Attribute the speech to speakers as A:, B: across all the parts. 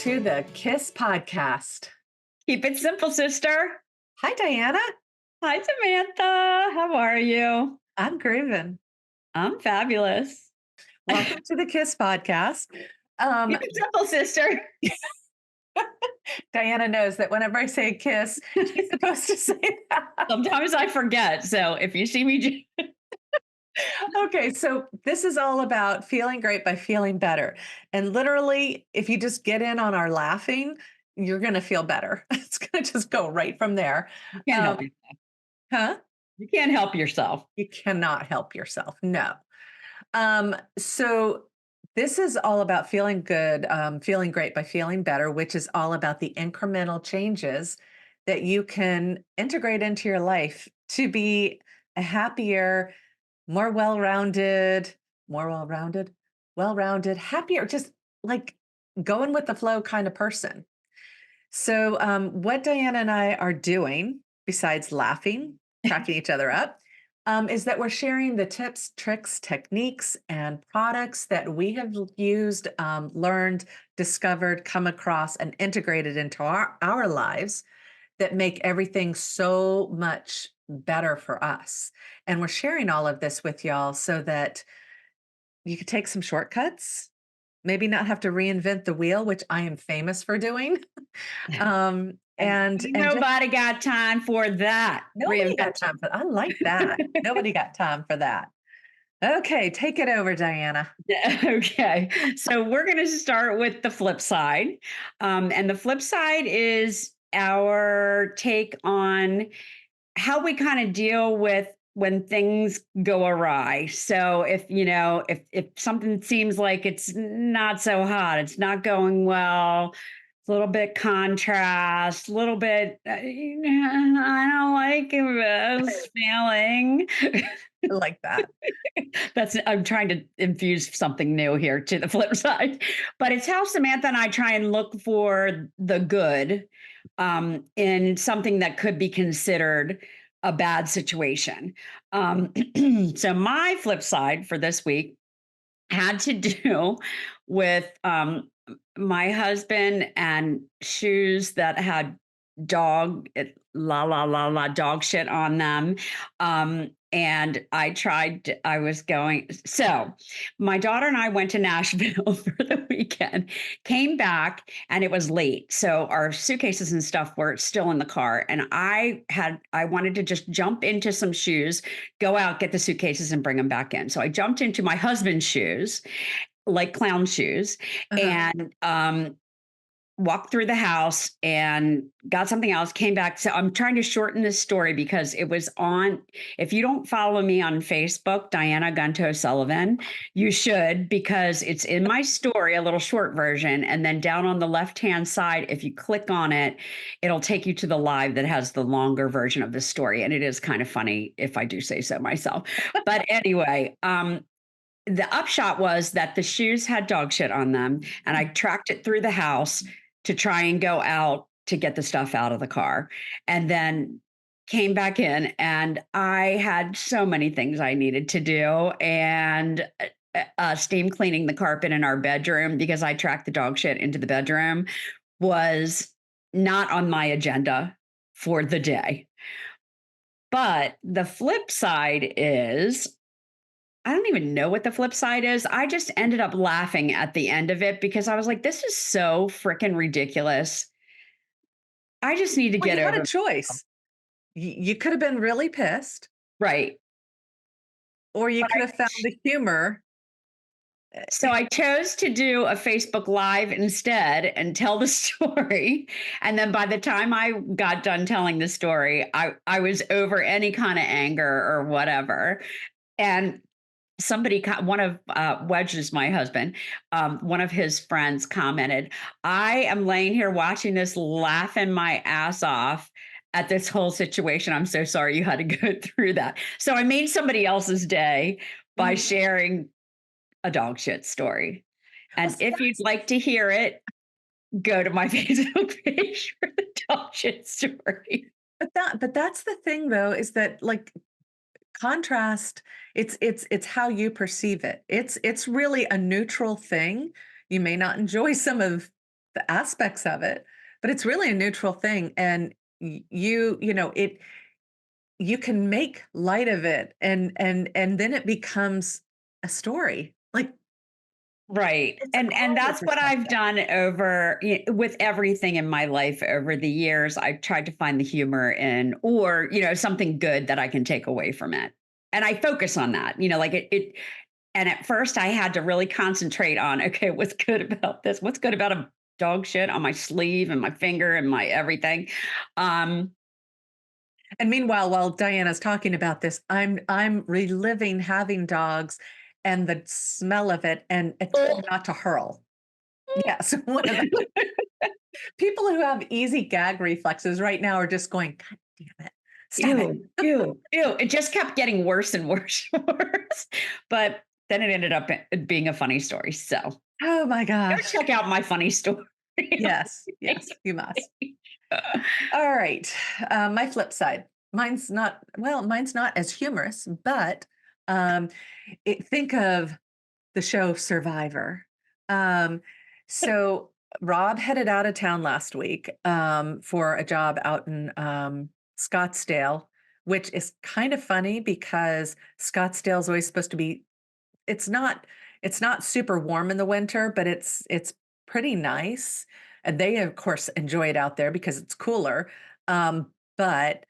A: to the KISS podcast.
B: Keep it simple, sister.
A: Hi, Diana.
B: Hi, Samantha. How are you?
A: I'm grooving.
B: I'm fabulous.
A: Welcome to the KISS podcast.
B: Keep it simple, sister.
A: Diana knows that whenever I say KISS, she's supposed to say that.
B: Sometimes I forget. So if you see me,
A: Okay, so this is all about feeling great by feeling better. And literally, if you just get in on our laughing, you're going to feel better. It's going to just go right from there.
B: you can't help
A: Um,
B: yourself.
A: huh?
B: You can't help yourself.
A: You cannot help yourself. No. So this is all about feeling good, feeling great by feeling better, which is all about the incremental changes that you can integrate into your life to be a happier, more well-rounded, happier, just like going with the flow kind of person. So, what Diana and I are doing, besides laughing, cracking each other up, is that we're sharing the tips, tricks, techniques, and products that we have used, learned, discovered, come across, and integrated into our lives that make everything so much better for us. And we're sharing all of this with y'all so that you could take some shortcuts, maybe not have to reinvent the wheel, which I am famous for doing. And just
B: Nobody got time for that.
A: nobody got time for I like that. Nobody got time for that. Okay, take it over, Diana.
B: Okay. So we're going to start with the flip side. And the flip side is our take on how we kind of deal with when things go awry. So if something seems like it's not so hot, it's not going well, it's a little bit contrast, a little bit I don't like this feeling.
A: I like that.
B: That's I'm trying to infuse something new here to the flip side. But it's how Samantha and I try and look for the good in something that could be considered a bad situation. Um, so my flip side for this week had to do with my husband and shoes that had dog shit on them. And I was going, so my daughter and I went to Nashville for the weekend, came back, and it was late. So our suitcases and stuff were still in the car. And I wanted to just jump into some shoes, go out, get the suitcases, and bring them back in. So I jumped into my husband's shoes, like clown shoes,
A: Uh-huh.
B: and walked through the house and got something else, came back. So I'm trying to shorten this story because it was on. If you don't follow me on Facebook, Diana Gunto Sullivan, you should, because it's in my story, a little short version. And then down on the left-hand side, if you click on it, it'll take you to the live that has the longer version of the story. And it is kind of funny if I do say so myself. But anyway, the upshot was that the shoes had dog shit on them, and I tracked it through the house to try and go out to get the stuff out of the car, and then came back in, and I had so many things I needed to do, and steam cleaning the carpet in our bedroom because I tracked the dog shit into the bedroom was not on my agenda for the day. But the flip side is I don't even know what the flip side is. I just ended up laughing at the end of it because I was like, this is so freaking ridiculous. I just need to
A: Well,
B: get
A: you had a
B: over.
A: choice. You could have been really pissed,
B: Right.
A: or you
B: But
A: could have found the humor.
B: so I chose to do a Facebook Live instead and tell the story. And then by the time I got done telling the story, I was over any kind of anger or whatever. And one of Wedge's, my husband, one of his friends commented, I am laying here watching this, laughing my ass off at this whole situation. I'm so sorry you had to go through that. So I made somebody else's day by
A: Mhm.
B: sharing a dog shit story.
A: Well,
B: And
A: see,
B: if you'd like to hear it, go to my Facebook page for the dog shit story.
A: but that's the thing though, is that like contrast, it's how you perceive it. It's really a neutral thing. You may not enjoy some of the aspects of it, but it's really a neutral thing. And you know, you can make light of it and then it becomes a story. Like
B: Right.
A: it's
B: And
A: all your
B: that's what I've
A: perspective.
B: done over with everything in my life over the years. I've tried to find the humor in or, something good that I can take away from it. And I focus on that. Like it and at first I had to really concentrate on, okay, what's good about this? What's good about a dog shit on my sleeve and my finger and my everything? Um
A: And meanwhile, while Diana's talking about this, I'm reliving having dogs and the smell of it and trying not to hurl. Yes, one of the people who have easy gag reflexes right now are just going, "God damn it. Stop it."
B: Ew, ew, ew. It just kept getting worse and worse and worse. But then it ended up being a funny story. So go
A: Oh my gosh.
B: check out my funny story.
A: Yes, yes, you must. All right. My flip side. Mine's not as humorous, but um, think of the show Survivor. Um, so Rob headed out of town last week for a job out in Scottsdale, which is kind of funny because Scottsdale is always supposed to be. It's not. It's not super warm in the winter, but it's pretty nice. And they of course enjoy it out there because it's cooler. But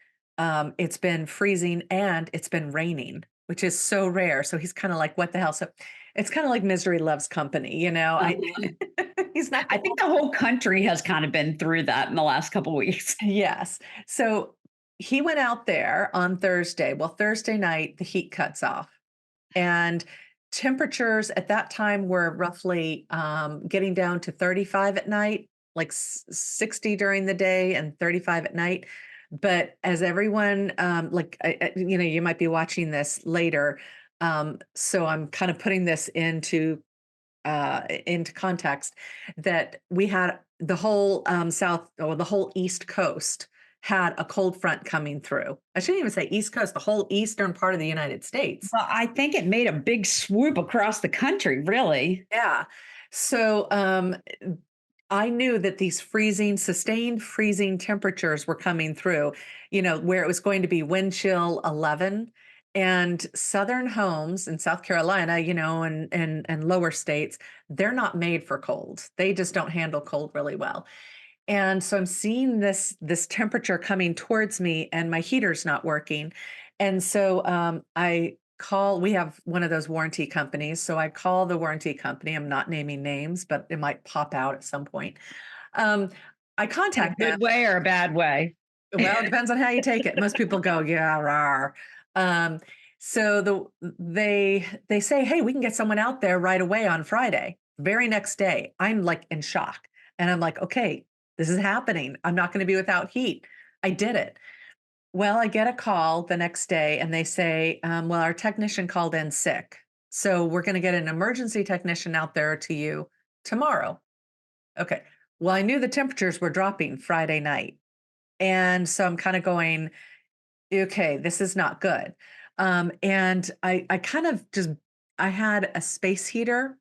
A: it's been freezing and it's been raining, which is so rare. So he's kind of like, what the hell? So it's kind of like misery loves company, you know. I
B: Uh-huh.
A: he's not
B: I
A: gonna
B: think the whole country has kind of been through that in the last couple weeks.
A: yes. So he went out there on Thursday. Well, Thursday night, the heat cuts off. And temperatures at that time were roughly getting down to 35 at night, like 60 during the day and 35 at night. But as everyone, you might be watching this later. So I'm kind of putting this into context that we had the whole south or the whole east coast had a cold front coming through. I shouldn't even say east coast, the whole eastern part of the United States.
B: Well, I think it made a big swoop across the country, really.
A: Yeah. So I knew that these sustained freezing temperatures were coming through, where it was going to be wind chill 11 and southern homes in South Carolina, and lower states, they're not made for cold. They just don't handle cold really well. And so I'm seeing this temperature coming towards me and my heater's not working. And so we have one of those warranty companies. So I call the warranty company. I'm not naming names, but it might pop out at some point. Um, I
B: In a
A: contact them.
B: good way or a bad way.
A: Well, it depends on how you take it. Most people go, yeah, rar. Um, so they say, hey, we can get someone out there right away on Friday. Very next day, I'm like in shock, and I'm like, okay, this is happening. I'm not going to be without heat. I did it. Well, I get a call the next day, and they say, well, our technician called in sick, so we're going to get an emergency technician out there to you tomorrow. Okay. Well, I knew the temperatures were dropping Friday night. And so I'm kind of going, okay, this is not good. And I kind of just I had a space heater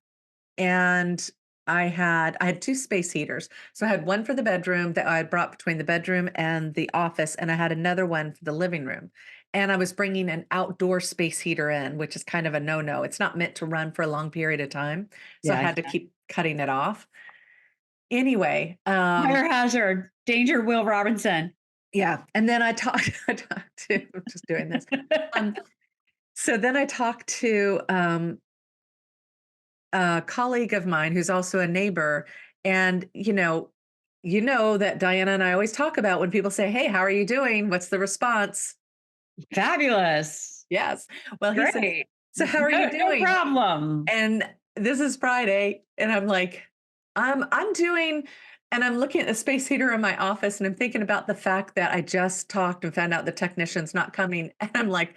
A: and I had two space heaters. So I had one for the bedroom that I had brought between the bedroom and the office, and I had another one for the living room. And I was bringing an outdoor space heater in, which is kind of a no-no. It's not meant to run for a long period of time. So I
B: Yeah.
A: had to keep cutting it off. Anyway,
B: Fire hazard. Danger, Will Robinson.
A: yeah, and then I talked to I'm just doing this. Um, so then I talked to, a colleague of mine who's also a neighbor, and, you know that Diana and I always talk about when people say, "Hey, how are you doing?" What's the response?
B: Fabulous.
A: Yes. Well, he says,
B: Great.
A: "So how are you
B: No
A: doing?"
B: problem.
A: And this is Friday, and I'm like, I'm doing and I'm looking at the space heater in my office, and I'm thinking about the fact that I just talked and found out the technician's not coming, and I'm like,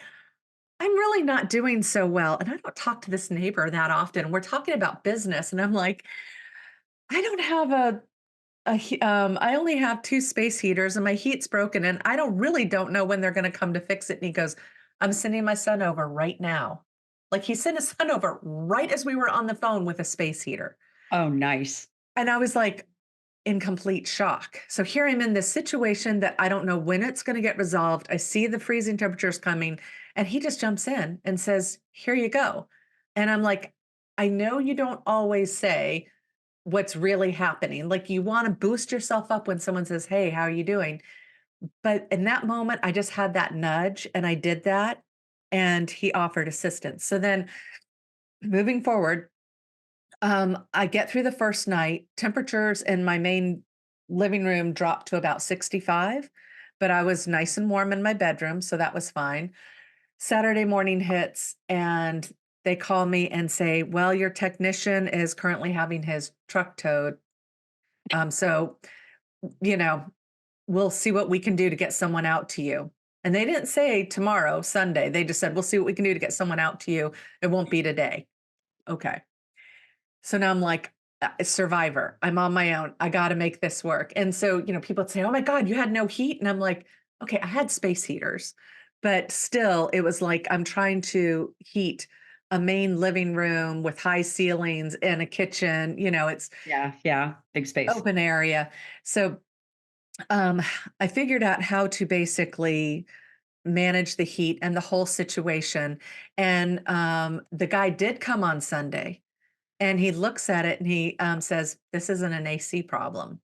A: I'm really not doing so well, and I don't talk to this neighbor that often. We're talking about business, and I'm like, I don't have I only have 2 space heaters, and my heat's broken, and I don't know when they're gonna come to fix it, and he goes, "I'm sending my son over right now." Like, he sent his son over right as we were on the phone with a space heater,
B: Oh, nice.
A: and I was like, in complete shock. So here I'm in this situation that I don't know when it's going to get resolved. I see the freezing temperatures coming, and he just jumps in and says, "Here you go." And I'm like, I know you don't always say what's really happening. Like you want to boost yourself up when someone says, "Hey, how are you doing?" But in that moment, I just had that nudge and I did that. And he offered assistance. So then moving forward, I get through the first night. Temperatures in my main living room dropped to about 65, but I was nice and warm in my bedroom, so that was fine. Saturday morning hits, and they call me and say, "Well, your technician is currently having his truck towed. So, you know, we'll see what we can do to get someone out to you." And they didn't say tomorrow, Sunday. They just said, "We'll see what we can do to get someone out to you. It won't be today." Okay. So now I'm like, survivor. I'm on my own. I got to make this work. And so, people would say, "Oh my God, you had no heat." And I'm like, okay, I had space heaters, but still, it was like I'm trying to heat a main living room with high ceilings and a kitchen. It's
B: Yeah. Yeah. Big space.
A: open area. So um, I figured out how to basically manage the heat and the whole situation. And the guy did come on Sunday and he looks at it and he says, "This isn't an AC problem."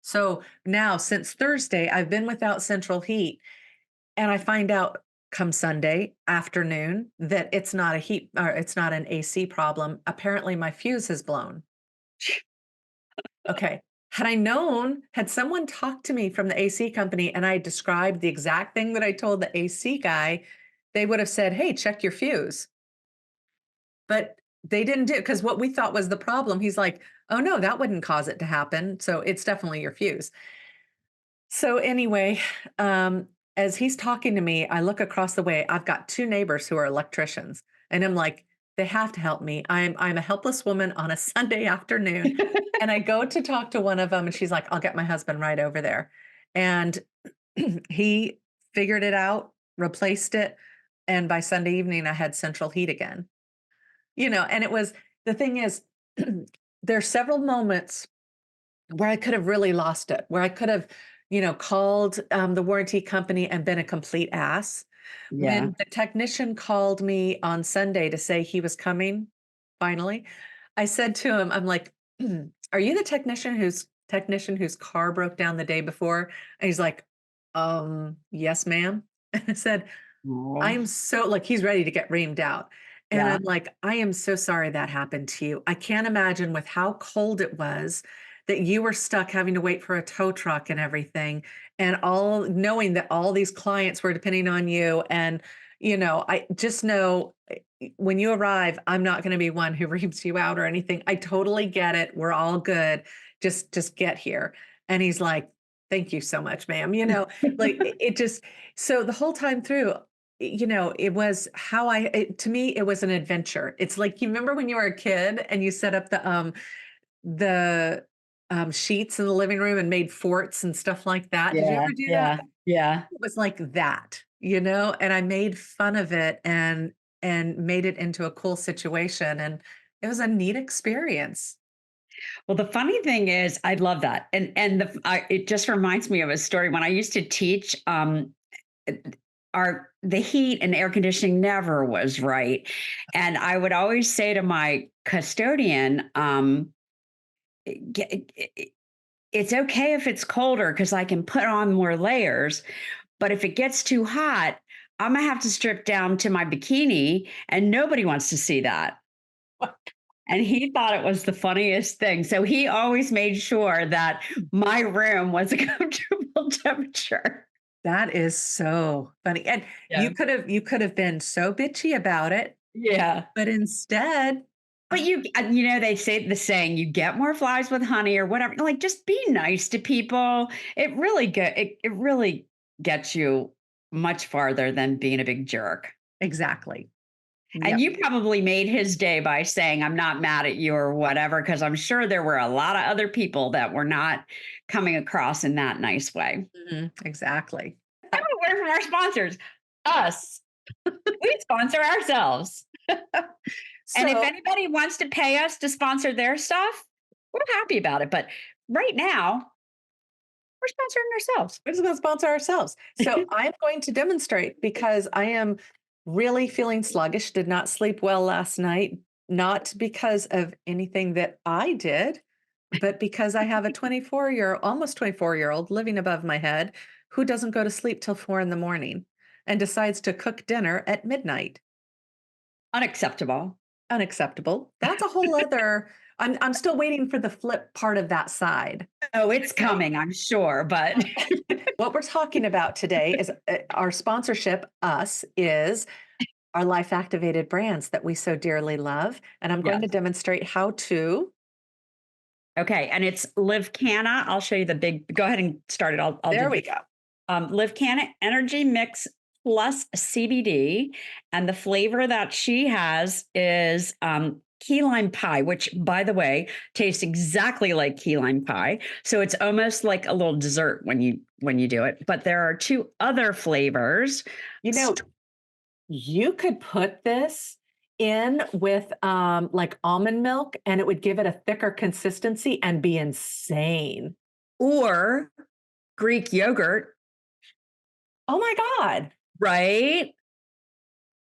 A: So now, since Thursday, I've been without central heat, and I find out come Sunday afternoon that it's not a heat or it's not an AC problem. Apparently, my fuse has blown. Okay. Had I known, had someone talked to me from the AC company and I described the exact thing that I told the AC guy, they would have said, "Hey, check your fuse." But they didn't do, because what we thought was the problem. He's like, "Oh no, that wouldn't cause it to happen. So it's definitely your fuse." So anyway, as he's talking to me, I look across the way. I've got two neighbors who are electricians, and I'm like, they have to help me. I'm a helpless woman on a Sunday afternoon, and I go to talk to one of them, and she's like, "I'll get my husband right over there," and he figured it out, replaced it, and by Sunday evening, I had central heat again. And it was the thing is, there's several moments where I could have really lost it, where I could have, called the warranty company and been a complete ass.
B: Yeah.
A: When the technician called me on Sunday to say he was coming, finally, I said to him, I'm like, "Are you the technician whose car broke down the day before?" And he's like, "Yes, ma'am." And I said,
B: Oh,
A: I'm so like, he's ready to get reamed out. And
B: yeah.
A: I'm like, "I am so sorry that happened to you. I can't imagine with how cold it was that you were stuck having to wait for a tow truck and everything, and all knowing that all these clients were depending on you. And, I just know when you arrive, I'm not going to be one who reams you out or anything. I totally get it. We're all good. Just get here." And he's like, "Thank you so much, ma'am." Like it just, so the whole time through, it was to me, it was an adventure. It's like, you remember when you were a kid and you set up the sheets in the living room and made forts and stuff like that. Did you
B: Yeah.
A: ever do that?
B: Yeah. Yeah.
A: It was like that, and I made fun of it and made it into a cool situation. And it was a neat experience.
B: Well, the funny thing is, I love that, and it just reminds me of a story when I used to teach. Our the heat and air conditioning never was right, and I would always say to my custodian, "It's okay if it's colder because I can put on more layers, but if it gets too hot, I'm gonna have to strip down to my bikini, and nobody wants to see that." And he thought it was the funniest thing. So he always made sure that my room was a comfortable temperature.
A: That is so funny. And
B: Yeah.
A: you could have been so bitchy about it,
B: Yeah.
A: but instead,
B: But they say the saying, you get more flies with honey or whatever. Like, just be nice to people. It really gets you much farther than being a big jerk.
A: exactly.
B: And
A: Yep.
B: you probably made his day by saying, I'm not mad at you or whatever, because I'm sure there were a lot of other people that were not coming across in that nice way.
A: Mhm, exactly.
B: Have a word from our sponsors. Us. We sponsor ourselves. And if
A: So
B: anybody wants to pay us to sponsor their stuff, we're happy about it. But right now, we're sponsoring ourselves.
A: We're just going to sponsor ourselves. So I'm going to demonstrate because I am really feeling sluggish, did not sleep well last night, not because of anything that I did, but because I have a almost 24-year-old living above my head who doesn't go to sleep till 4 in the morning and decides to cook dinner at midnight.
B: Unacceptable.
A: Unacceptable. That's a whole other. I'm still waiting for the flip part of that side.
B: Oh, it's
A: Right.
B: coming, I'm sure, but
A: What we're talking about today is our sponsorship, us, is our life activated brands that we so dearly love. And I'm going
B: yes.
A: to demonstrate how to.
B: Okay, and it's LivCana. I'll show you the big go ahead and start it. I'll do
A: There we
B: the
A: go.
B: LivCana Energy Mix plus CBD, and the flavor that she has is key lime pie, which, by the way, tastes exactly like key lime pie. So it's almost like a little dessert when you do it. But there are two other flavors.
A: You know, you could put this in with like almond milk and it would give it a thicker consistency and be insane.
B: Or Greek yogurt,
A: Oh my God.
B: right?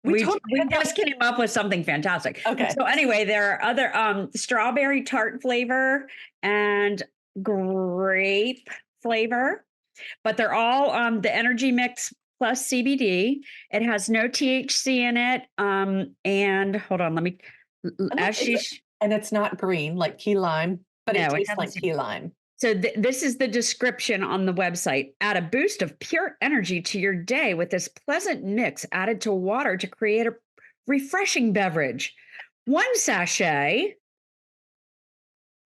A: We totally
B: We
A: had that.
B: just came up with something fantastic.
A: Okay.
B: So anyway, there are other strawberry tart flavor and grape flavor, but they're all the energy mix plus CBD. It has no THC in it. And hold on, let me
A: And
B: as
A: and it's not green like key lime, but it
B: no, it
A: tastes like
B: doesn't.
A: key lime.
B: So this is the description on the website. Add a boost of pure energy to your day with this pleasant mix added to water to create a refreshing beverage. One sachet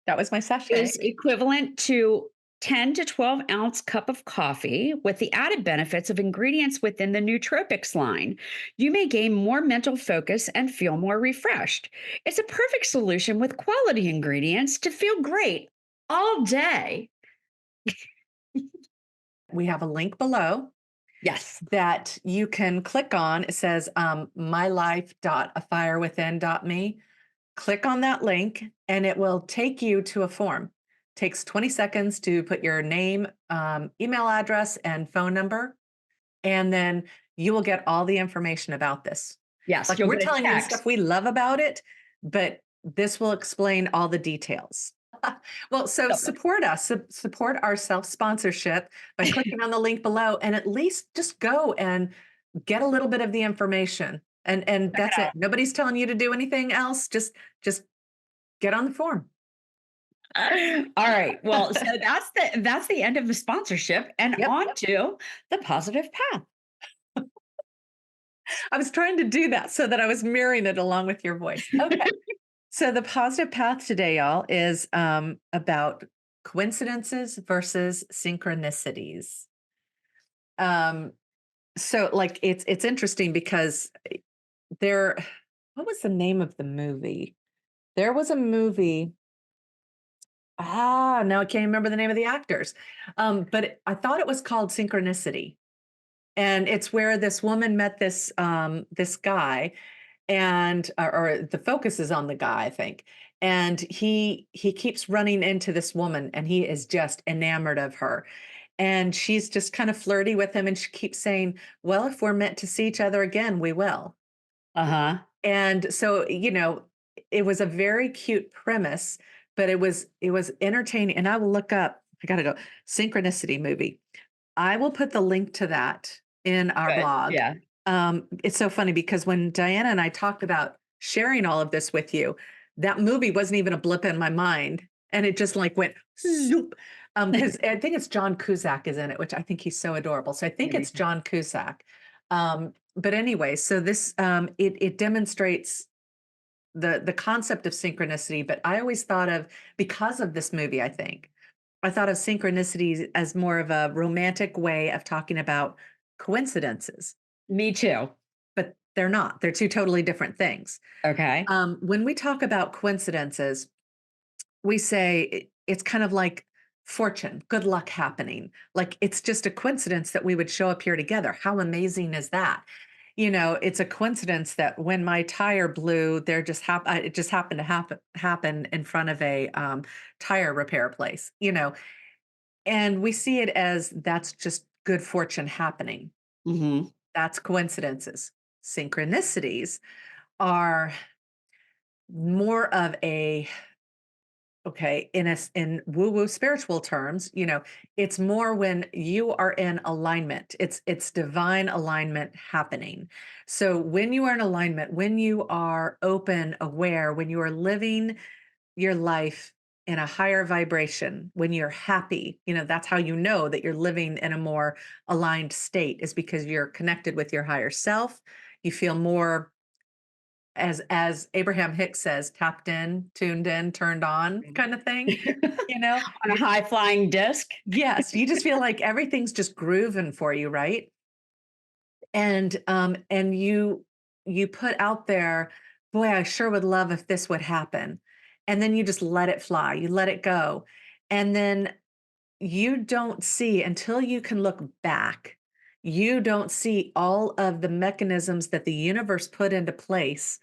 A: That was my sachet.
B: is equivalent to 10 to 12 ounce cup of coffee with the added benefits of ingredients within the nootropics line. You may gain more mental focus and feel more refreshed. It's a perfect solution with quality ingredients to feel great all day.
A: We have a link below
B: Yes.
A: that you can click on. It says mylife.afirewithin.me. Click on that link and it will take you to a form. Takes 20 seconds to put your name, email address, and phone number. And then you will get all the information about this.
B: Yes,
A: Like
B: you'll
A: we're
B: get a
A: telling you the stuff
B: text.
A: we love about it, but this will explain all the details. Well, so
B: Lovely.
A: support us, support our self-sponsorship by clicking on the link below and at least just go and get a little bit of the information. And
B: Check it
A: that's it.
B: out.
A: Nobody's telling you to do anything else. Just get on the form.
B: All right. Well, so that's the end of the sponsorship and
A: Yep.
B: on to the positive path.
A: I was trying to do that so that I was mirroring it along with your voice. Okay. So the positive path today, y'all, is about coincidences versus synchronicities. Um, so like it's interesting because there, what was the name of the movie? There was a movie. Now I can't remember the name of the actors. I thought it was called Synchronicity. And it's where this woman met this guy and or the focus is on the guy, I think. And he keeps running into this woman and he is just enamored of her. And she's just kind of flirty with him and she keeps saying, "Well, if we're meant to see each other again, we will."
B: Uh-huh.
A: And so, it was a very cute premise, but it was entertaining. And I will look up, I gotta go, Synchronicity movie. I will put the link to that in our
B: Good.
A: blog.
B: Yeah.
A: It's so funny because when Diana and I talked about sharing all of this with you, that movie wasn't even a blip in my mind. And it just like went zoop. Because I think it's John Cusack is in it, which I think he's so adorable. So I think
B: Maybe.
A: it's John Cusack. But anyway, so this it demonstrates the concept of synchronicity, but I always thought of because of this movie, I thought of synchronicities as more of a romantic way of talking about coincidences,
B: Me too.
A: but they're not. They're two totally different things.
B: Okay.
A: When we talk about coincidences, we say it's kind of like fortune, good luck happening. Like it's just a coincidence that we would show up here together. How amazing is that? It's a coincidence that when my tire blew, it just happened to happen in front of a tire repair place, and we see it as that's just good fortune happening.
B: Hmm.
A: That's coincidences. Synchronicities are more of a okay, in woo-woo spiritual terms, it's more when you are in alignment. It's divine alignment happening. So when you are in alignment, when you are open, aware, when you are living your life in a higher vibration, when you're happy, that's how you know that you're living in a more aligned state is because you're connected with your higher self. You feel more as Abraham Hicks says, tapped in, tuned in, turned on kind of thing, you know?
B: On a high flying disc.
A: Yes, you just feel like everything's just grooving for you, right? And you put out there, boy, I sure would love if this would happen. And then you just let it fly, you let it go. And then you don't see until you can look back, you don't see all of the mechanisms that the universe put into place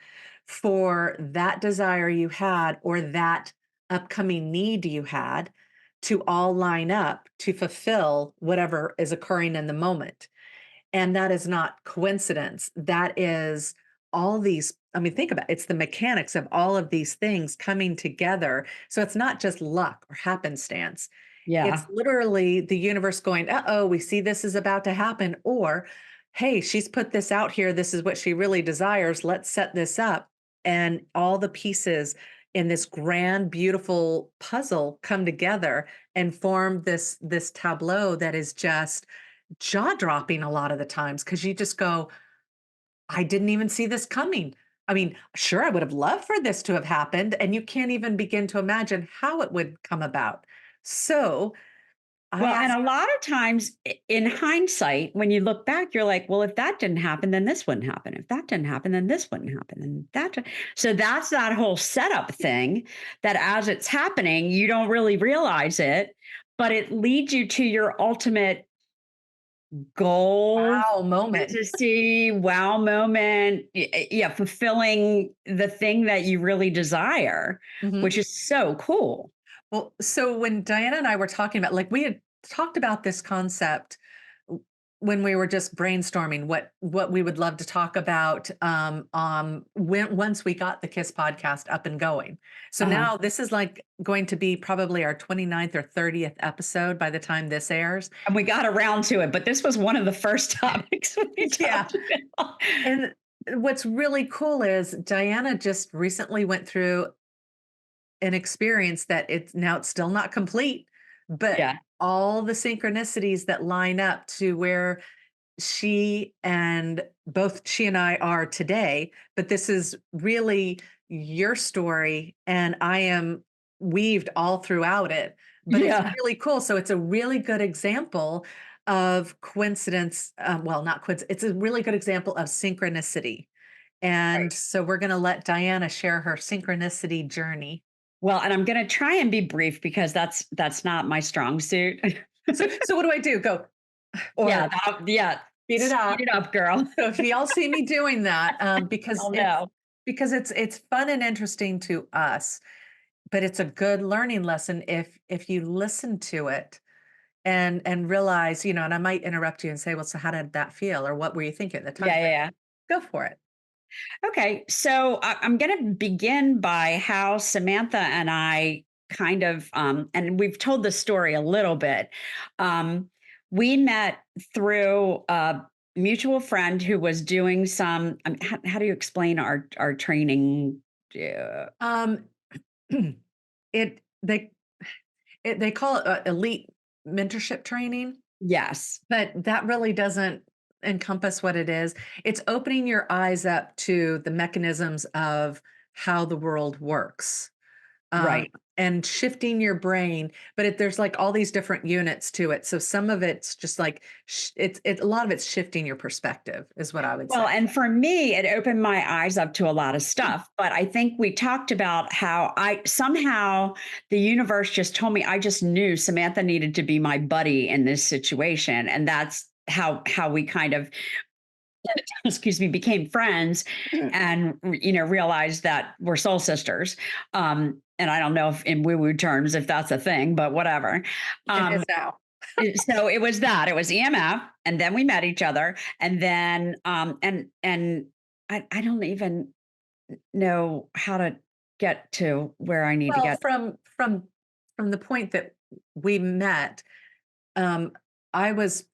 A: for that desire you had or that upcoming need you had to all line up to fulfill whatever is occurring in the moment. And that is not coincidence. That is all these, I mean, think about it. It's the mechanics of all of these things coming together. So it's not just luck or happenstance. It's
B: Yeah.
A: literally the universe going, uh-oh, we see this is about to happen. Or, hey, she's put this out here. This is what she really desires. Let's set this up. And all the pieces in this grand, beautiful puzzle come together and form this tableau that is just jaw dropping a lot of the times because you just go, I didn't even see this coming. I mean, sure, I would have loved for this to have happened, and you can't even begin to imagine how it would come about. So I
B: Well, and
A: ask,
B: a lot of times in hindsight, when you look back, you're like, well, if that didn't happen, then this wouldn't happen. If that didn't happen, then this wouldn't happen. And so that's that whole setup thing that as it's happening, you don't really realize it, but it leads you to your ultimate goal,
A: wow, moment.
B: fantasy, wow moment. Yeah, fulfilling the thing that you really desire, which
A: Mhm.
B: is so cool.
A: Well, so when Diana and I were talking about, like, we had talked about this concept when we were just brainstorming what we would love to talk about when once we got the Kiss podcast up and going. So
B: Uh-huh.
A: now this is like going to be probably our 29th or 30th episode by the time this airs.
B: And we got around to it, but this was one of the first topics we
A: Yeah.
B: talked about.
A: And what's really cool is Diana just recently went through an experience that it's still not complete, but
B: Yeah.
A: all the synchronicities that line up to where both she and I are today, but this is really your story and I am weaved all throughout it, but it's
B: Yeah.
A: really cool. So it's a really good example of coincidence. Well, not coincidence. It's a really good example of synchronicity.
B: Right.
A: And so we're going to let Diana share her synchronicity journey.
B: Well, and I'm gonna try and be brief because that's not my strong suit.
A: So what do I do? Go
B: Yeah,
A: or
B: yeah.
A: speed it
B: Speed
A: up.
B: it up, girl.
A: So if y'all see me doing that,
B: Oh no.
A: because it's fun and interesting to us, but it's a good learning lesson if you listen to it and realize, and I might interrupt you and say, well, so how did that feel, or what were you thinking at the time?
B: Yeah, yeah, yeah.
A: Go for it.
B: Okay, so I'm going to begin by how Samantha and I kind of, and we've told the story a little bit. Um, we met through a mutual friend who was doing some. How do you explain our training? Yeah.
A: Um, it they call it elite mentorship training.
B: Yes,
A: But that really doesn't encompass what it is. It's opening your eyes up to the mechanisms of how the world works, um,
B: right.
A: and shifting your brain. But there's like all these different units to it. So some of it's just like a lot of it's shifting your perspective, is what I would say.
B: Well, and for me, it opened my eyes up to a lot of stuff. But I think we talked about how I somehow the universe just told me I just knew Samantha needed to be my buddy in this situation. And that's how we kind of excuse me, became friends and, realized that we're soul sisters. And I don't know if in woo woo terms, if that's a thing, but whatever.
A: It is
B: Um,
A: now.
B: so it was that, it was EMF, and then we met each other. And then, and I don't even know how to get to where I need to
A: Well,
B: get.
A: from the point that we met, um, I was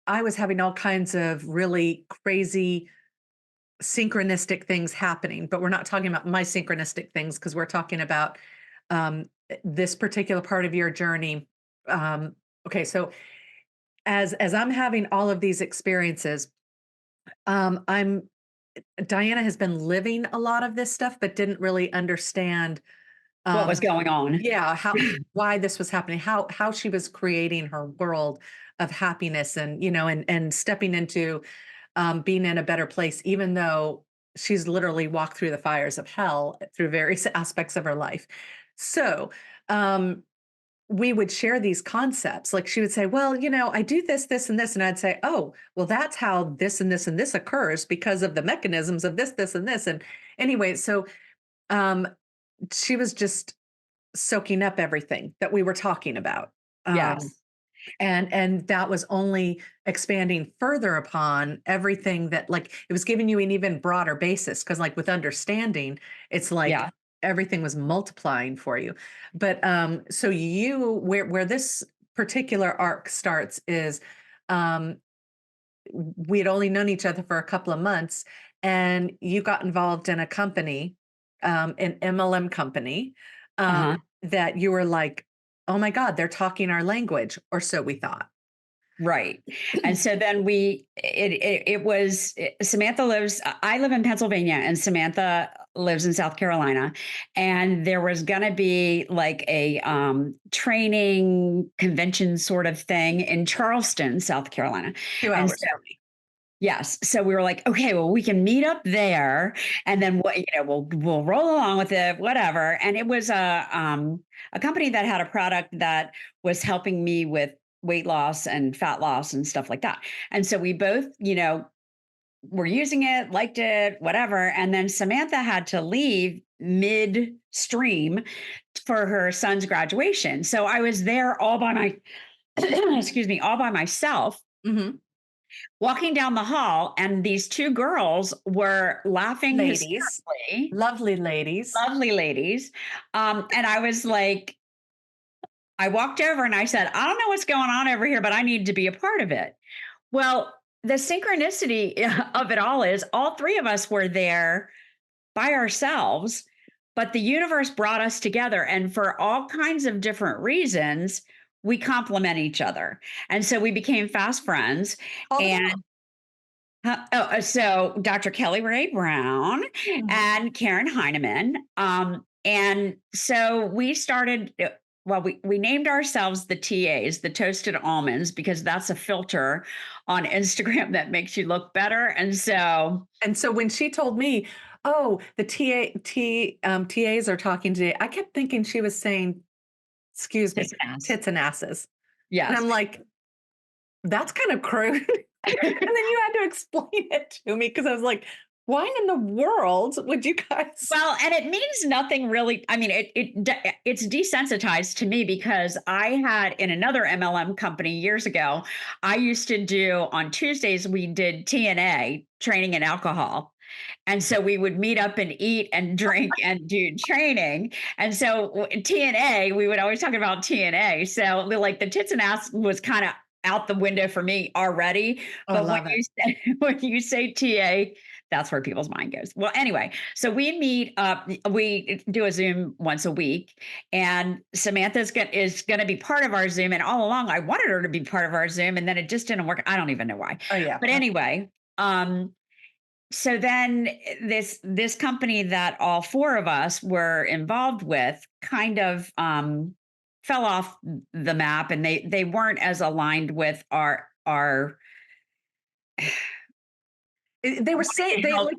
A: I was having all kinds of really crazy synchronistic things happening, but we're not talking about my synchronistic things because we're talking about this particular part of your journey. Okay, so as I'm having all of these experiences, I'm Diana has been living a lot of this stuff, but didn't really understand
B: What was
A: um,
B: going on?
A: yeah, how why this was happening, how she was creating her world of happiness and and stepping into being in a better place, even though she's literally walked through the fires of hell through various aspects of her life. So, um, we would share these concepts. Like she would say, well, I do this, this, and this. And I'd say, oh, well, that's how this and this and this occurs because of the mechanisms of this, this, and this. And anyway, so um, she was just soaking up everything that we were talking about. Um,
B: Yes.
A: and that was only expanding further upon everything that, like, it was giving you an even broader basis because, like, with understanding, it's like
B: Yeah.
A: everything was multiplying for you. But so where this particular arc starts is um we had only known each other for a couple of months, and you got involved in a company, an MLM company,
B: Uh-huh.
A: that you were like, "Oh my god, they're talking our language," or so we thought.
B: Right. And so then it was Samantha lives I live in Pennsylvania and Samantha lives in South Carolina, and there was going to be like a training convention sort of thing in Charleston, South Carolina.
A: 2
B: And so
A: hours from me.
B: yes, so we were like, okay, well we can meet up there and then what we'll roll along with it, whatever. And it was a company that had a product that was helping me with weight loss and fat loss and stuff like that. And so we both, were using it, liked it, whatever. And then Samantha had to leave midstream for her son's graduation. So I was there all by my excuse me, all by myself
A: Mhm.
B: walking down the hall, and these two girls were laughing
A: Ladies,
B: hysterically,
A: lovely ladies.
B: lovely ladies. And I was like, I walked over and I said, I don't know what's going on over here, but I need to be a part of it. Well, the synchronicity of it all is all three of us were there by ourselves, but the universe brought us together. And for all kinds of different reasons, we complement each other. And so we became fast friends.
A: Call them
B: And
A: out.
B: so Dr. Kelly Ray Brown
A: Mhm.
B: and Karen Heineman. And so we started, well, we named ourselves the TAs, the Toasted Almonds, because that's a filter on Instagram that makes you look better. And so,
A: And so when she told me, "Oh, the TAs are talking today," I kept thinking she was saying, excuse me,
B: just ask.
A: tits and asses. And
B: Yes.
A: I'm like, "That's kind of crude." And then you had to explain it to me because I was like, "Why in the world would you guys?"
B: Well, and it means nothing really. I mean, it's desensitized to me because I had in another MLM company years ago. I used to do on Tuesdays we did TNA training in alcohol, and so we would meet up and eat and drink and do training. And so TNA, we would always talk about TNA. So like the tits and ass was kind of out the window for me already.
A: Oh, I
B: But when
A: love it.
B: you say when you say TA, that's where people's mind goes. Well, anyway, so we meet up, we do a Zoom once a week, and is gonna be part of our Zoom. And all along, I wanted her to be part of our Zoom, and then it just didn't work. I don't even know why.
A: Oh, yeah.
B: But anyway, so then this company that all four of us were involved with kind of fell off the map, and they weren't as aligned with our
A: They were saying
B: wanting to
A: they
B: help,
A: like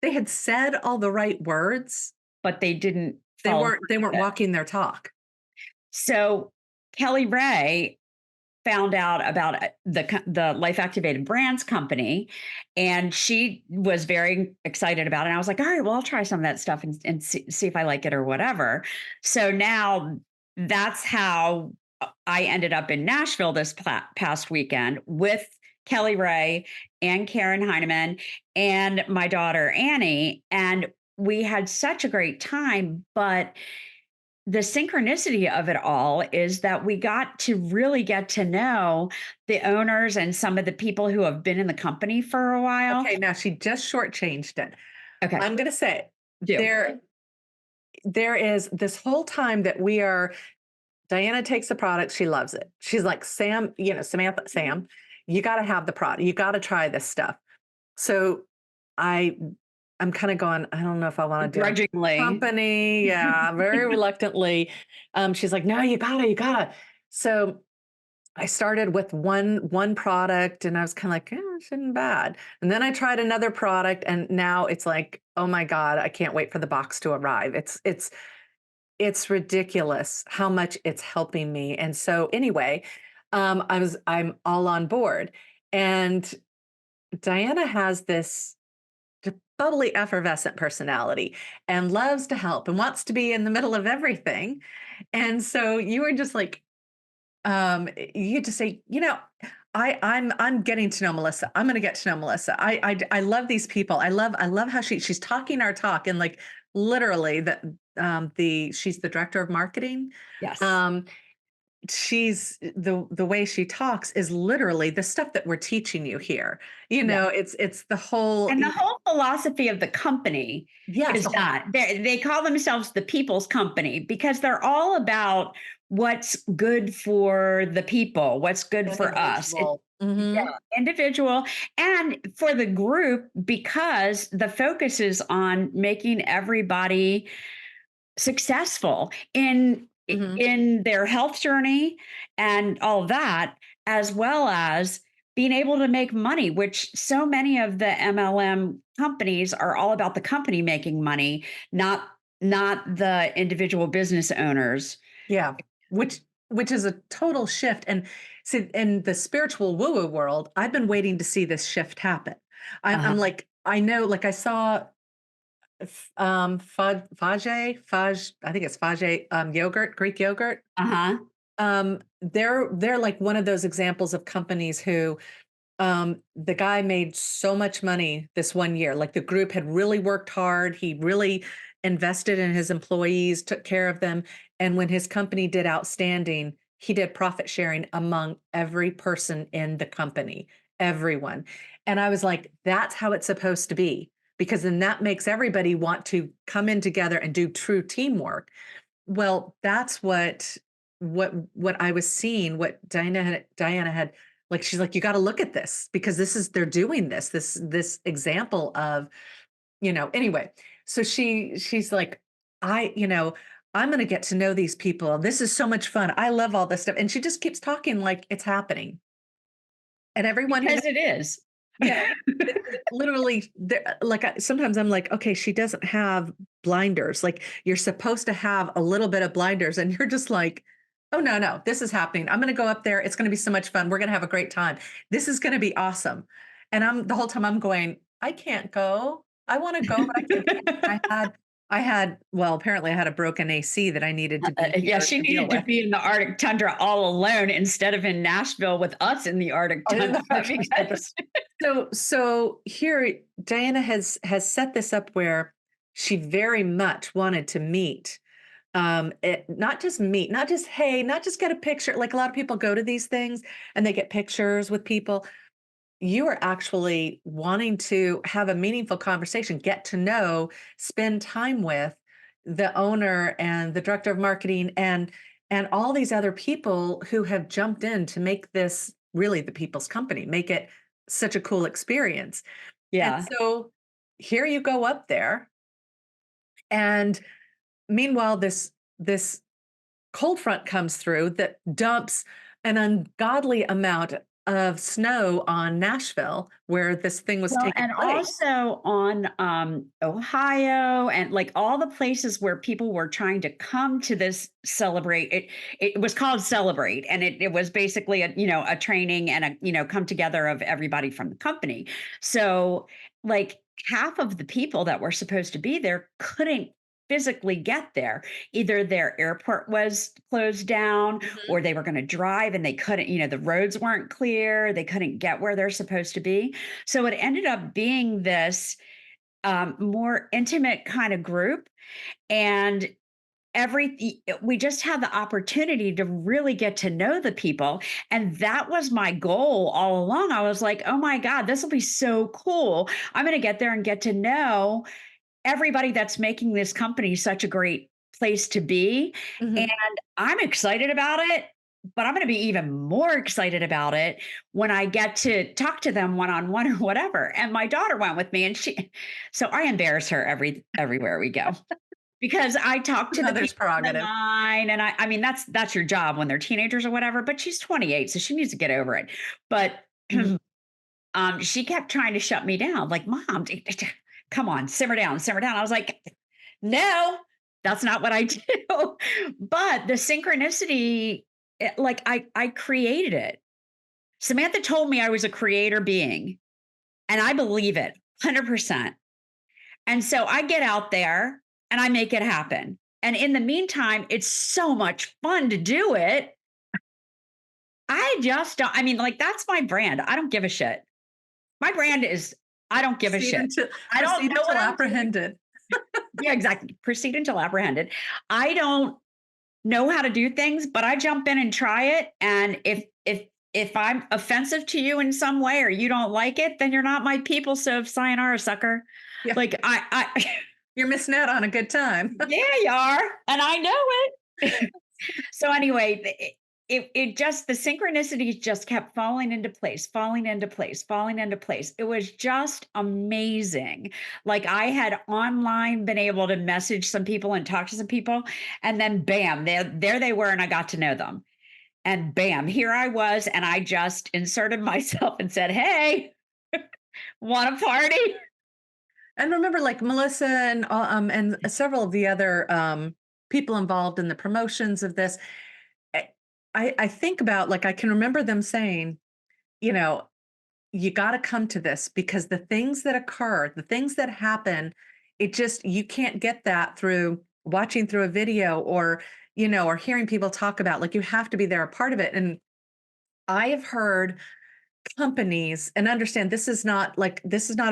A: they had said all the right words.
B: but they didn't
A: They
B: follow
A: weren't
B: through
A: they weren't
B: with it.
A: walking their talk.
B: So Kelly Ray found out about the Life Activated Brands company, and she was very excited about it. And I was like, all right, well, I'll try some of that stuff and see if I like it or whatever. So now that's how I ended up in Nashville this past weekend with Kelly Ray and Karen Heineman and my daughter Annie. And we had such a great time. But the synchronicity of it all is that we got to really get to know the owners and some of the people who have been in the company for a while.
A: Okay, now she just shortchanged it.
B: Okay.
A: I'm gonna say
B: Do.
A: there is this whole time that we are Diana takes the product, she loves it. She's like, Sam, Samantha, Sam, you gotta have the product. You gotta try this stuff. So I I'm kind of going, I don't know if I want to do a
B: Grudgingly.
A: company. Yeah, very reluctantly. She's like, no, you gotta. So I started with one product and I was kind of like, it isn't bad. And then I tried another product and now it's like, oh my God, I can't wait for the box to arrive. It's ridiculous how much it's helping me. And so anyway, I'm all on board. And Diana has this bubbly, effervescent personality and loves to help and wants to be in the middle of everything. And so you were just like, you get to say, I'm getting to know Melissa. I'm going to get to know Melissa. I love these people. I love how she's talking our talk and like literally she's the director of marketing.
B: Yes.
A: Um, she's the way she talks is literally the stuff that we're teaching you here.
B: Yeah.
A: It's the whole,
B: And the whole philosophy of the company
A: yes,
B: is that they call themselves the people's company because they're all about what's good for the people, what's good for us.
A: individual.
B: Yeah,
A: Mhm.
B: individual and for the group because the focus is on making everybody successful
A: Mhm.
B: in their health journey and all of that, as well as being able to make money, which so many of the MLM companies are all about the company making money, not the individual business owners.
A: Yeah, which is a total shift, and see, in the spiritual woo-woo world, I've been waiting to see this shift happen. I'm
B: Uh-huh.
A: like, I know, like I saw, Fage, I think it's Fage, yogurt, Greek yogurt.
B: Uh-huh.
A: They're like one of those examples of companies who the guy made so much money this one year. Like the group had really worked hard. He really invested in his employees, took care of them. And when his company did outstanding, he did profit sharing among every person in the company, everyone. And I was like, that's how it's supposed to be. Because then that makes everybody want to come in together and do true teamwork. Well, that's what I was seeing, what Diana had like, she's like, "You gotta look at this because they're doing this example of," anyway. So she's like, I'm gonna get to know these people. This is so much fun. I love all this stuff." And she just keeps talking like it's happening. And everyone who knows,
B: Because it is.
A: yeah, it's literally there, like, sometimes I'm like, "Okay, she doesn't have blinders." Like, you're supposed to have a little bit of blinders, and you're just like, "Oh, no, no, this is happening. I'm gonna go up there. It's gonna be so much fun. We're gonna have a great time. This is gonna be awesome." And the whole time I'm going, "I can't go. I wanna go, but I can't." Well, apparently I had a broken AC that I needed to be
B: Yeah,
A: here
B: she
A: to deal
B: needed to
A: with.
B: be in the Arctic tundra all alone instead of in Nashville with us in the Arctic
A: Oh, in
B: tundra
A: the hurricane center.
B: because
A: So here Diana has set this up where she very much wanted to meet, not just meet, not just, hey, not just get a picture. Like a lot of people go to these things and they get pictures with people. You are actually wanting to have a meaningful conversation, get to know, spend time with the owner and the director of marketing and all these other people who have jumped in to make this really the people's company, make it such a cool experience. And
B: yeah.
A: so here you go up there, and meanwhile, this cold front comes through that dumps an ungodly amount. of snow on Nashville where this thing was
B: Well,
A: taking
B: and
A: place.
B: also on, Ohio and, like, all the places where people were trying to come to this celebrate it was called Celebrate, and it was basically a training and come together of everybody from the company. So, like, half of the people that were supposed to be there couldn't physically get there. Either their airport was closed down
A: Mhm,
B: or they were gonna drive and they couldn't, the roads weren't clear, they couldn't get where they're supposed to be. So it ended up being this more intimate kind of group. And we just had the opportunity to really get to know the people. And that was my goal all along. I was like, oh my God, this will be so cool. I'm going to get there and get to know everybody that's making this company such a great place to be. And
A: mhm.
B: I'm excited about it, but I'm going to be even more excited about it when I get to talk to them one on one or whatever. And my daughter went with me, and so I embarrass her everywhere we go because I talk to the
A: Mother's
B: people in the
A: prerogative.
B: line, and I mean that's your job when they're teenagers or whatever. But she's 28, so she needs to get over it. But
A: Mhm.
B: she kept trying to shut me down, like, "Mom, come on, simmer down, simmer down." I was like, "No, that's not what I do." But the synchronicity, like, I created it. Samantha told me I was a creator being, and I believe it 100%. And so I get out there and I make it happen. And in the meantime, it's so much fun to do it. I just don't, I mean, like, that's my brand. I don't give a shit. My brand is I don't give a
A: Proceed
B: shit.
A: until
B: I don't know what I'm doing.
A: apprehended.
B: Yeah, exactly. Proceed until apprehended. I don't know how to do things, but I jump in and try it. And if I'm offensive to you in some way or you don't like it, then you're not my people. So sayonara, sucker.
A: Yeah,
B: Like I
A: you're missing out on a good time.
B: yeah, you are, and I know it. So anyway, it just the synchronicities just kept falling into place, falling into place, falling into place. It was just amazing. Like, I had online been able to message some people and talk to some people, and then bam, there they were, and I got to know them. And bam, here I was, and I just inserted myself and said, "Hey, want a party?"
A: And remember, like Melissa and several of the other people involved in the promotions of this, I I think about, like, I can remember them saying, you know, you got to come to this because the things that occur, the things that happen, it just you can't get that through watching through a video or or hearing people talk about. Like, you have to be there a part of it. And I have heard companies, and understand this is not a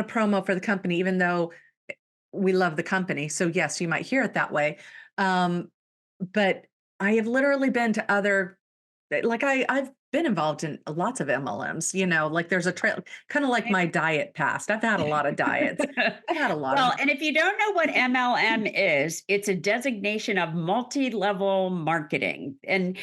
A: promo for the company, even though we love the company. So yes, you might hear it that way. Um, but I have literally been to other like I've been involved in lots of MLMs, like there's a trail kind of like my diet past. I've had a lot of diets. I've had a lot of
B: Well, and if you don't know what MLM is, it's a designation of multi-level marketing. And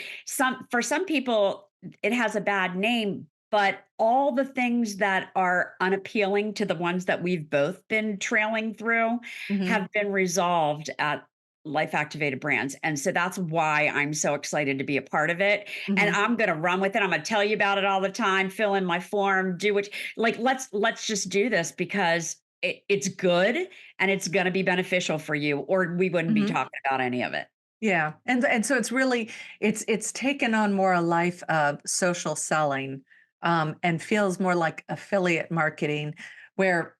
B: for some people it has a bad name, but all the things that are unappealing to the ones that we've both been trailing through
A: Mhm,
B: have been resolved at Life Activated Brands. And so that's why I'm so excited to be a part of it. And
A: mhm,
B: I'm going to run with it. I'm going to tell you about it all the time, fill in my form, do what like let's just do this because it's good and it's going to be beneficial for you, or we wouldn't be
A: mhm.
B: talking about any of it.
A: Yeah, and so it's really it's taken on more a life of social selling, and feels more like affiliate marketing, where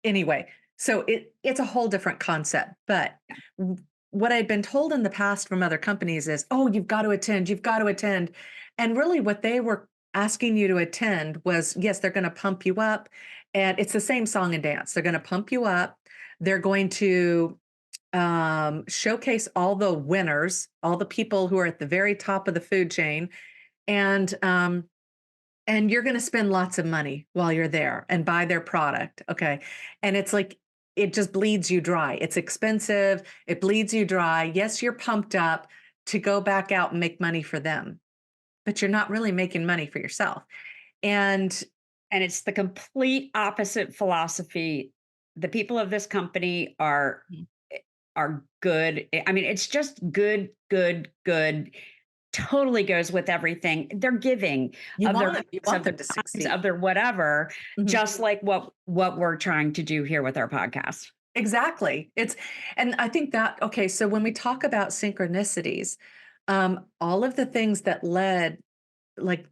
A: anyway, so it's a whole different concept, but what I'd been told in the past from other companies is, "Oh, you've got to attend, you've got to attend." And really what they were asking you to attend was, yes, they're gonna pump you up, and it's the same song and dance. They're gonna pump you up. They're going to showcase all the winners, all the people who are at the very top of the food chain, and you're going to spend lots of money while you're there and buy their product. Okay. And it's like, it just bleeds you dry. It's expensive. It bleeds you dry. Yes, you're pumped up to go back out and make money for them, but you're not really making money for yourself. And
B: And it's the complete opposite philosophy. The people of this company are good. I mean, it's just good, good, good, totally goes with everything. They're giving of their
A: You
B: books,
A: want
B: of their
A: them to
B: times,
A: succeed.
B: of their whatever,
A: Mhm.
B: just like what we're trying to do here with our podcast.
A: Exactly. And I think that, okay, so when we talk about synchronicities, all of the things that led, like,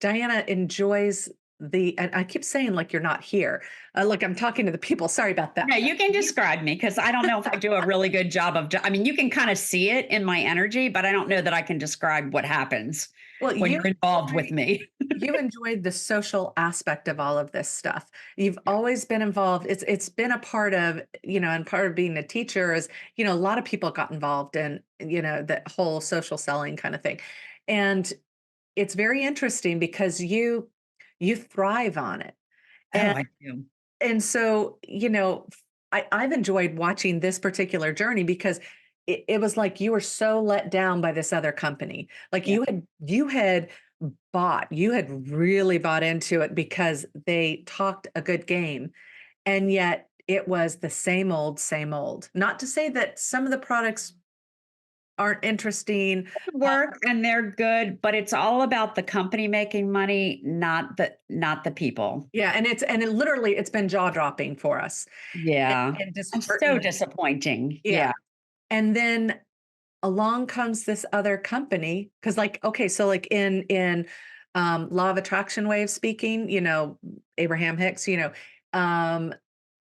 A: Diana enjoys and I keep saying like you're not here. Like I'm talking to the people. Sorry about that.
B: No, you can describe me because I don't know if I do a really good job of. I mean, you can kind of see it in my energy, but I don't know that I can describe what happens
A: Well,
B: when you're involved with me.
A: you enjoyed the social aspect of all of this stuff. You've always been involved. It's been a part of, and part of being a teacher is, a lot of people got involved in, that whole social selling kind of thing. And it's very interesting because you thrive on it.
B: Oh,
A: And
B: I do.
A: so, I've enjoyed watching this particular journey because it was like you were so let down by this other company. Like
B: Yeah.
A: you had really bought into it because they talked a good game. And yet it was the same old, same old. Not to say that some of the products aren't interesting.
B: Work and they're good, but it's all about the company making money, not the people.
A: Yeah, and it literally it's been jaw dropping for us
B: Yeah.
A: and
B: I'm so
A: disheartening.
B: disappointing.
A: Yeah.
B: Yeah.
A: And then along comes this other company because, like, okay, so like in law of attraction way of speaking, Abraham Hicks, um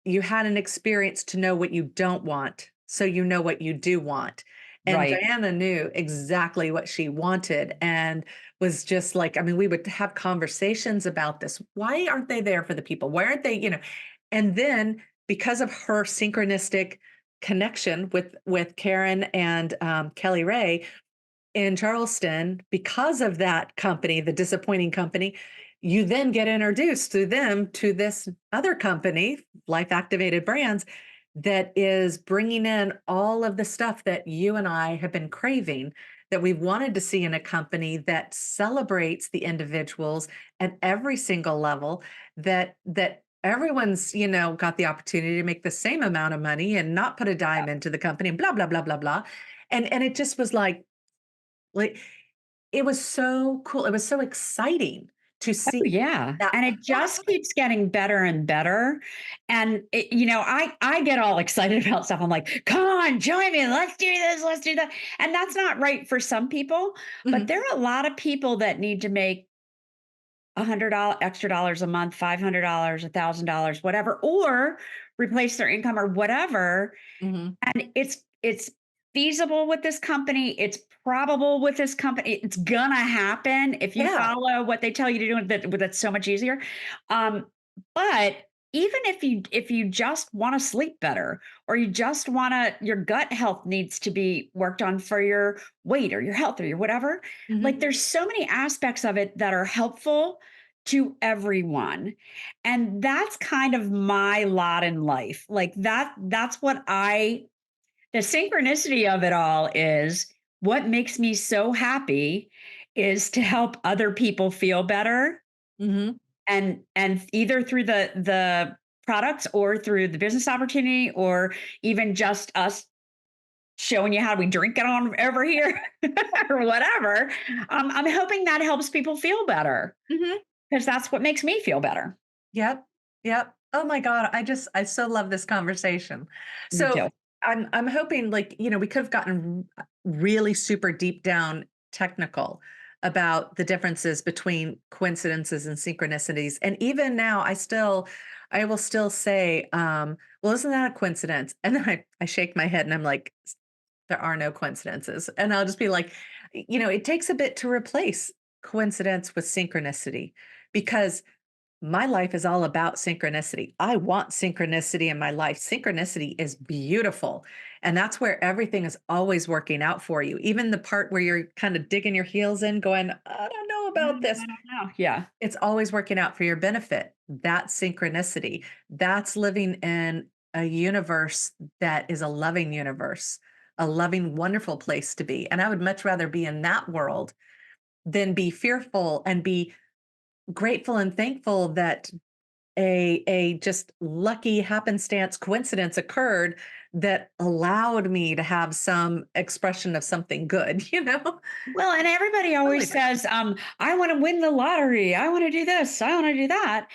A: you had an experience to know what you don't want, so you know what you do want. And
B: Right.
A: Diana knew exactly what she wanted and was just like, I mean, we would have conversations about this. Why aren't they there for the people? Why aren't they, And then because of her synchronistic connection with Karen and Kelly Ray, in Charleston, because of that company, the disappointing company, you then get introduced through them to this other company, Life Activated Brands, that is bringing in all of the stuff that you and I have been craving, that we've wanted to see in a company that celebrates the individuals at every single level, that everyone's, got the opportunity to make the same amount of money and not put a dime into the company and blah blah blah blah blah. And it just was like, it was so cool. It was so exciting to
B: Oh,
A: see
B: yeah,
A: that
B: and it
A: plot.
B: just keeps getting better and better, and I get all excited about stuff. I'm like, "Come on, join me. Let's do this. Let's do that." And that's not right for some people, but
A: Mhm.
B: there are a lot of people that need to make $100 extra dollars a month, $500, $1,000, whatever, or replace their income or whatever,
A: Mhm.
B: and it's feasible with this company, it's probable with this company, it's gonna happen if you
A: Yeah.
B: follow what they tell you to do, and that's so much easier. Um, but even if you just wanna sleep better, or you just wanna your gut health needs to be worked on for your weight or your health or your whatever, like,
A: Mhm.
B: there's so many aspects of it that are helpful to everyone. And that's kind of my lot in life. Like, that's what I the synchronicity of it all is what makes me so happy is to help other people feel better,
A: Mhm.
B: and either through the products or through the business opportunity, or even just us showing you how we drink it on over here or whatever. I'm hoping that helps people feel better
A: Mhm.
B: because that's what makes me feel better.
A: Yep. Yep. Oh my god, I so love this conversation.
B: Me
A: So,
B: too.
A: I'm hoping, like, we could have gotten really super deep down technical about the differences between coincidences and synchronicities. And even now I will still say, well, isn't that a coincidence? And then I shake my head and I'm like, there are no coincidences. And I'll just be like, it takes a bit to replace coincidence with synchronicity because my life is all about synchronicity. I want synchronicity in my life. Synchronicity is beautiful. And that's where everything is always working out for you. Even the part where you're kind of digging your heels in, going, I don't know about this.
B: I don't know. Yeah.
A: It's always working out for your benefit. That's synchronicity. That's living in a universe that is a loving universe, a loving, wonderful place to be. And I would much rather be in that world than be fearful and be grateful and thankful that a just lucky happenstance coincidence occurred that allowed me to have some expression of something good, you know?
B: Well, and everybody
A: Totally
B: always
A: different.
B: says, I want to win the lottery. I want to do this. I want to do that.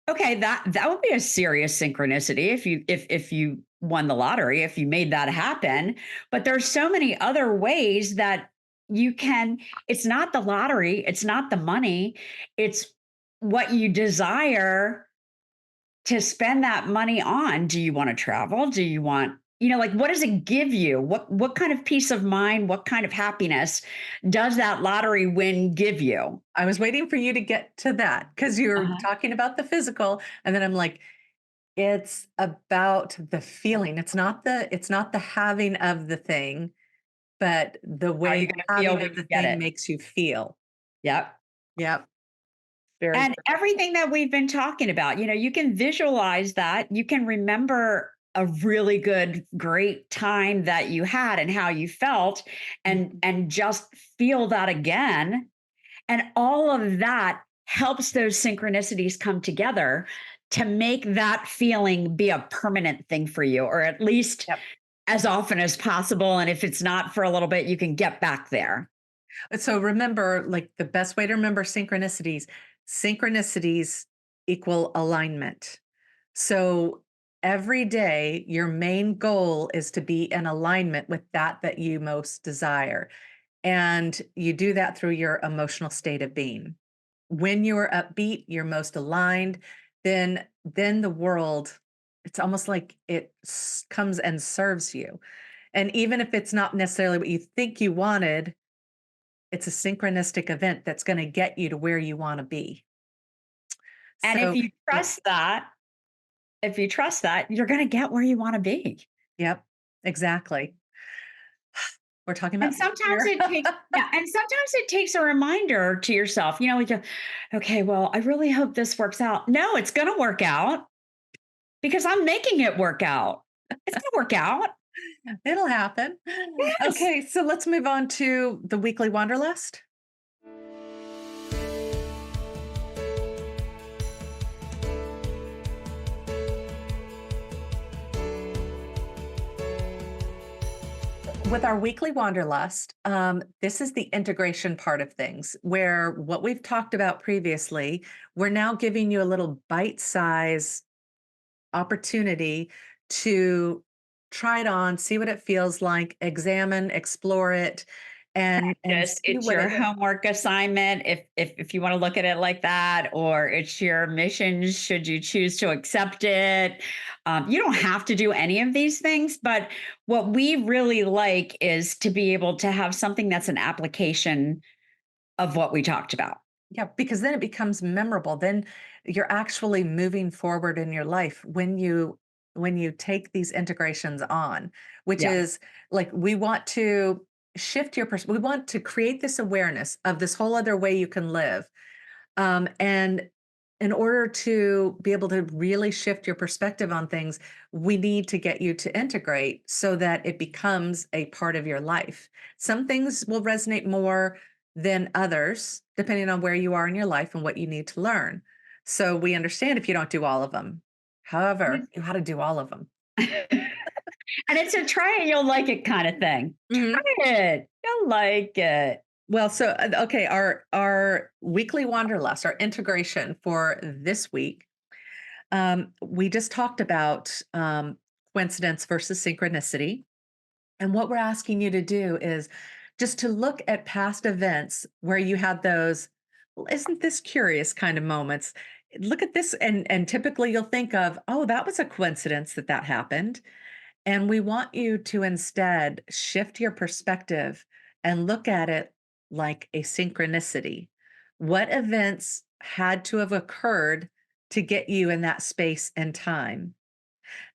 B: Okay, that would be a serious synchronicity if you won the lottery, if you made that happen. But there's so many other ways that you can, it's not the lottery, it's not the money, it's what you desire to spend that money on. Do you want to travel? Do you want, like what does it give you? What kind of peace of mind, what kind of happiness does that lottery win give you?
A: I was waiting for you to get to that because you're
B: Uh-huh.
A: talking about the physical, and then I'm like, it's about the feeling. It's not the having of the thing, but the
B: How are
A: way
B: you
A: the
B: going to feel
A: having
B: when
A: of
B: you
A: the
B: get
A: thing
B: it?
A: makes you feel.
B: Yep.
A: Yep, very
B: And
A: perfect.
B: everything that we've been talking about, you can visualize that. You can remember a really good, great time that you had and how you felt
A: Mhm.
B: and just feel that again. And all of that helps those synchronicities come together to make that feeling be a permanent thing for you, or at least
A: Yep.
B: as often as possible. And if it's not for a little bit, you can get back there.
A: So remember, like the best way to remember synchronicities equal alignment. So every day, your main goal is to be in alignment with that you most desire. And you do that through your emotional state of being. When you're upbeat, you're most aligned, then the world, it's almost like comes and serves you. And even if it's not necessarily what you think you wanted, it's a synchronistic event that's going to get you to where you want to be.
B: And if
A: So,
B: you
A: yeah,
B: trust that, you're going to get where you want to be.
A: yep, exactly. We're talking
B: And
A: about things
B: sometimes
A: here.
B: it takes yeah, and sometimes it takes a reminder to yourself, like, okay, well, I really hope this works out. No, it's gonna work out because I'm making it work out. It's gonna work out.
A: It'll happen.
B: Yes.
A: Okay, so let's move on to the weekly wanderlust. With our weekly wanderlust, this is the integration part of things where what we've talked about previously, we're now giving you a little bite size opportunity to try it on, see what it feels like, examine, explore it, and
B: Just
A: see
B: it's
A: what
B: your
A: it.
B: homework assignment if you want to look at it like that, or it's your mission should you choose to accept it. You don't have to do any of these things, but what we really like is to be able to have something that's an application of what we talked about.
A: Yeah, because then it becomes memorable. Then you're actually moving forward in your life when you take these integrations on, which
B: Yeah.
A: is like we want to shift your we want to create this awareness of this whole other way you can live. And in order to be able to really shift your perspective on things, we need to get you to integrate so that it becomes a part of your life. Some things will resonate more than others, depending on where you are in your life and what you need to learn. So we understand if you don't do all of them. However, you got to do all of them.
B: And it's a try it, you'll like it kind of thing.
A: Mhm.
B: Try it. You'll like it.
A: Well, so okay, our weekly wanderlust, our integration for this week. We just talked about coincidence versus synchronicity. And what we're asking you to do is just to look at past events where you had those, "Well, isn't this curious kind of moments? Look at this." And typically you'll think of, oh, that was a coincidence that that happened. And we want you to instead shift your perspective and look at it like a synchronicity. What events had to have occurred to get you in that space and time?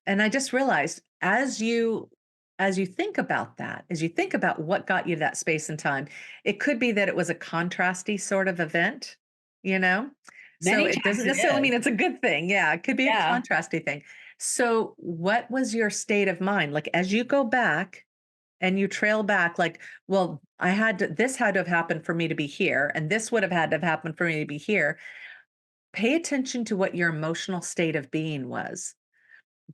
A: And I just realized as you think about that, as you think about what got you that space and time, it could be that it was a contrasty sort of event, you know? So
B: Many
A: it
B: times
A: doesn't
B: it
A: necessarily
B: is.
A: mean it's a good thing. Yeah, it could be a
B: Yeah.
A: contrasty thing. So what was your state of mind? Like as you go back and you trail back, like, well, this had to have happened for me to be here, and this would have had to have happened for me to be here. pay attention to what your emotional state of being was,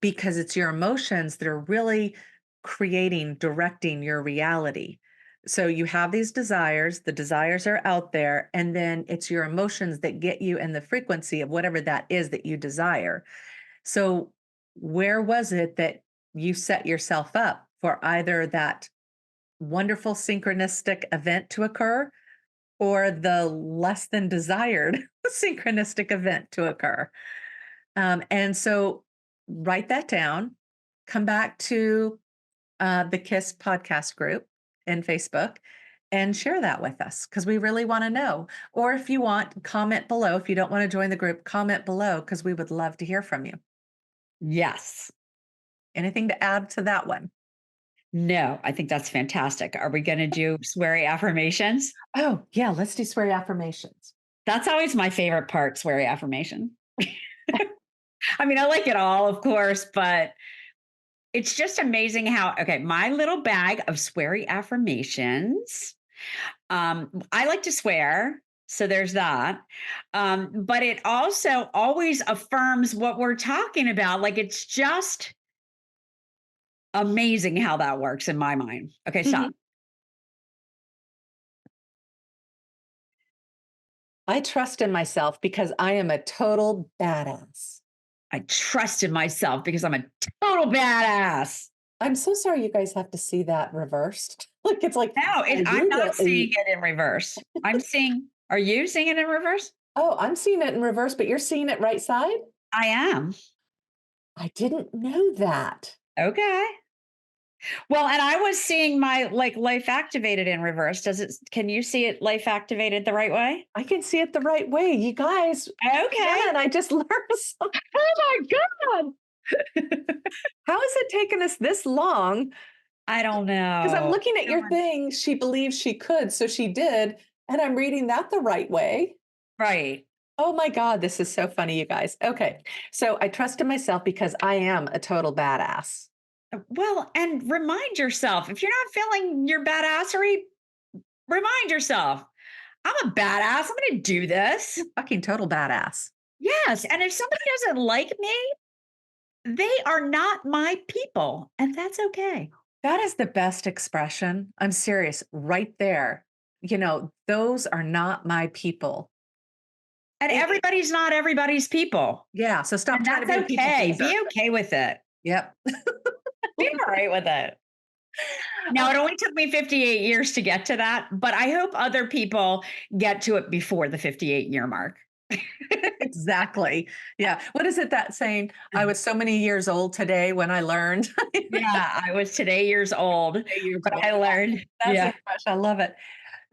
A: because it's your emotions that are really creating, directing your reality. So you have these desires, the desires are out there, and then it's your emotions that get you in the frequency of whatever that is that you desire. So, where was it that you set yourself up for either that wonderful synchronistic event to occur or the less than desired synchronistic event to occur? And so, write that down, come back to the KISS podcast group in Facebook and share that with us because we really want to know. Or if you want, comment below. If you don't want to join the group, comment below because we would love to hear from you.
B: Yes.
A: Anything to add to that one?
B: No, I think that's fantastic. Are we going to do sweary affirmations?
A: Oh, yeah, let's do swear affirmations.
B: That's always my favorite part, sweary affirmation. I mean, I like it all, of course, but it's just amazing how, okay, my little bag of sweary affirmations. I like to swear. So there's that. But it also always affirms what we're talking about. Like it's just amazing how that works in my mind. Okay, stop.
A: Mhm. I trust in myself because I am a total badass.
B: I trusted myself because I'm a total badass.
A: I'm so sorry you guys have to see that reversed. Like it's like,
B: No,
A: are
B: I'm
A: you
B: not seeing
A: the
B: it in reverse. I'm seeing, are you seeing it in reverse?
A: oh, I'm seeing it in reverse, but you're seeing it right side?
B: I am.
A: I didn't know that.
B: Okay. Well, and I was seeing my like life activated in reverse. Can you see it life activated the right way?
A: I can see it the right way. You guys,
B: Okay.
A: Hannah and I just learned something.
B: Oh my God.
A: How has it taken us this long?
B: I don't
A: Because I'm
B: know.
A: looking at your thing. She believes she could, so she did. And I'm reading that the right way.
B: Right.
A: Oh my God, this is so funny, you guys. Okay. So I trust in myself because I am a total badass.
B: Well, and remind yourself if you're not feeling your badassery, remind yourself, I'm a badass. I'm going to do this.
A: Fucking total badass.
B: Yes. And if somebody doesn't like me, they are not my people. And that's okay.
A: That is the best expression. I'm serious, right there. Those are not my people.
B: And everybody's not everybody's people.
A: Yeah. So stop
B: And
A: trying to
B: that's
A: be a people
B: okay.
A: pleaser.
B: Be okay with it.
A: Yep.
B: Be all right with it. Now, it only took me 58 years to get to that, but I hope other people get to it before the 58-year mark.
A: Exactly. Yeah. What is it that saying? I was so many years old today when I learned.
B: Yeah, I was today years old,
A: Years
B: but
A: old.
B: I learned.
A: That's
B: Yeah.
A: expression. I love it.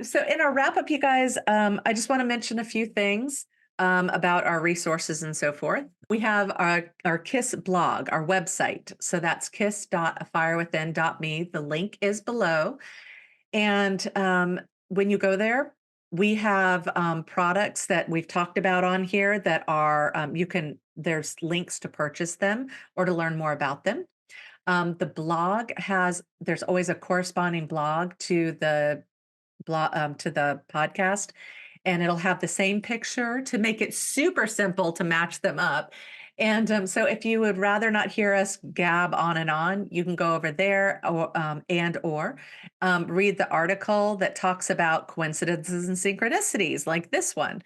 A: So, in our wrap up, you guys, I just want to mention a few things about our resources and so forth. We have our KISS blog, our website. So that's kiss.afirewithin.me. The link is below. And when you go there, we have products that we've talked about on here that are, there's links to purchase them or to learn more about them. The blog there's always a corresponding blog to the podcast, and it'll have the same picture to make it super simple to match them up. And so if you would rather not hear us gab on and on, you can go over there or read the article that talks about coincidences and synchronicities like this one.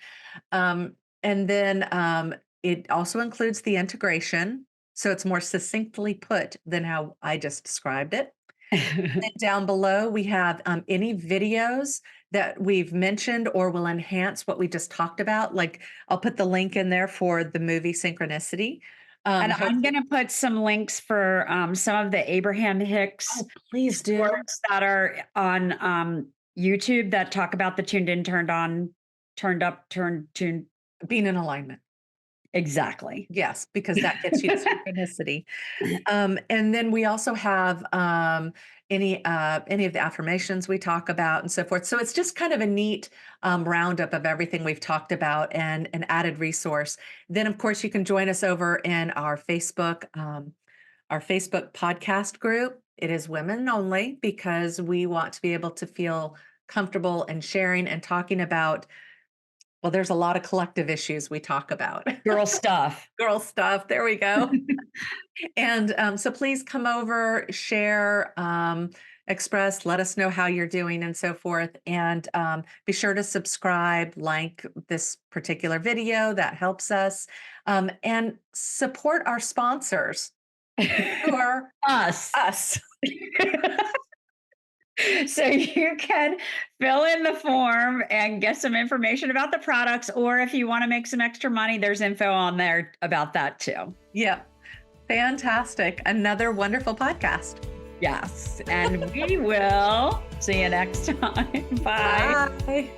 A: And then it also includes the integration. So it's more succinctly put than how I just described it. Then down below, we have any videos that we've mentioned or will enhance what we just talked about. Like I'll put the link in there for the movie Synchronicity.
B: And I'm
A: Hopefully,
B: going to put some links for some of the Abraham Hicks
A: oh, please do.
B: shorts that are on YouTube that talk about the tuned in, turned on, turned up, tuned.
A: Being in alignment.
B: Exactly.
A: Yes, because that gets you to synchronicity. And then we also have any of the affirmations we talk about and so forth. So it's just kind of a neat roundup of everything we've talked about and an added resource. Then, of course, you can join us over in our Facebook podcast group. It is women only because we want to be able to feel comfortable and sharing and talking about Well, there's a lot of collective issues we talk about.
B: Girl stuff.
A: Girl stuff. There we go. And so please come over, share, express, let us know how you're doing and so forth. And be sure to subscribe, like this particular video. That helps us. And support our sponsors who are
B: Us.
A: us.
B: So you can fill in the form and get some information about the products, or if you want to make some extra money, there's info on there about that too.
A: Yep. Fantastic. Another wonderful podcast.
B: Yes. And we will see you next time. Bye.
A: Bye.